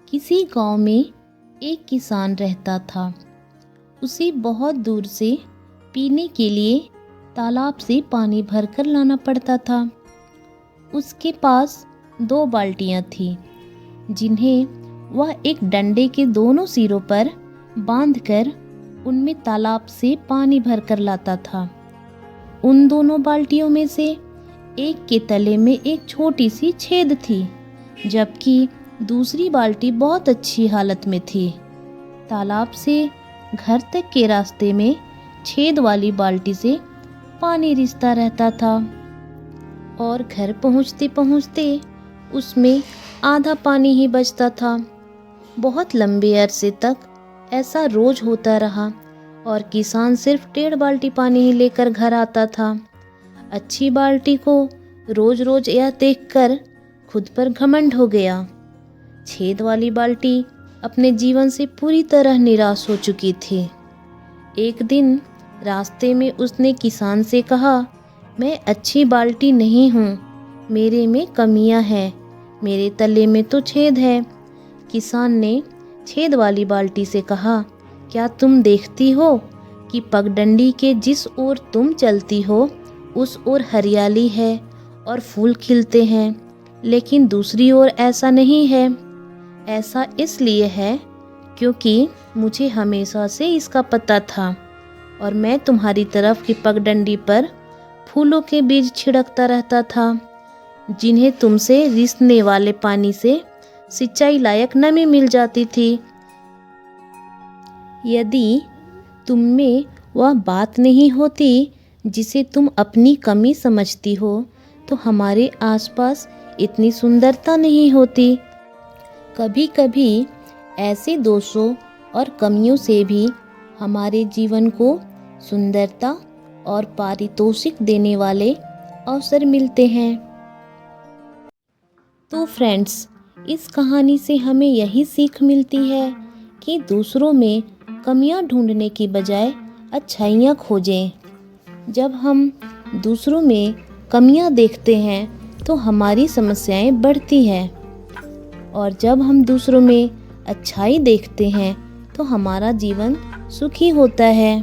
किसी गांव में एक किसान रहता था। उसे बहुत दूर से पीने के लिए तालाब से पानी भरकर लाना पड़ता था। उसके पास 2 बाल्टियां थीं, जिन्हें वह एक डंडे के दोनों सिरों पर बांधकर उनमें तालाब से पानी भरकर लाता था। उन दोनों बाल्टियों में से एक के तले में एक छोटी सी छेद थी, जबकि दूसरी बाल्टी बहुत अच्छी हालत में थी। तालाब से घर तक के रास्ते में छेद वाली बाल्टी से पानी रिसता रहता था और घर पहुंचते पहुंचते उसमें आधा पानी ही बचता था। बहुत लंबे अरसे तक ऐसा रोज होता रहा और किसान सिर्फ 1.5 बाल्टी पानी ही लेकर घर आता था। अच्छी बाल्टी को रोज रोज यह देखकर खुद पर घमंड हो गया। छेद वाली बाल्टी अपने जीवन से पूरी तरह निराश हो चुकी थी। एक दिन रास्ते में उसने किसान से कहा, मैं अच्छी बाल्टी नहीं हूँ, मेरे में कमियाँ हैं, मेरे तले में तो छेद है। किसान ने छेद वाली बाल्टी से कहा, क्या तुम देखती हो कि पगडंडी के जिस ओर तुम चलती हो उस ओर हरियाली है और फूल खिलते हैं, लेकिन दूसरी ओर ऐसा नहीं है। ऐसा इसलिए है क्योंकि मुझे हमेशा से इसका पता था और मैं तुम्हारी तरफ की पगडंडी पर फूलों के बीज छिड़कता रहता था, जिन्हें तुमसे रिसने वाले पानी से सिंचाई लायक नमी मिल जाती थी। यदि तुम में वह बात नहीं होती जिसे तुम अपनी कमी समझती हो, तो हमारे आसपास इतनी सुंदरता नहीं होती। कभी कभी ऐसे दोषों और कमियों से भी हमारे जीवन को सुंदरता और पारितोषिक देने वाले अवसर मिलते हैं। तो फ्रेंड्स, इस कहानी से हमें यही सीख मिलती है कि दूसरों में कमियां ढूंढने की बजाय अच्छाइयां खोजें। जब हम दूसरों में कमियां देखते हैं तो हमारी समस्याएं बढ़ती हैं, और जब हम दूसरों में अच्छाई देखते हैं तो हमारा जीवन सुखी होता है।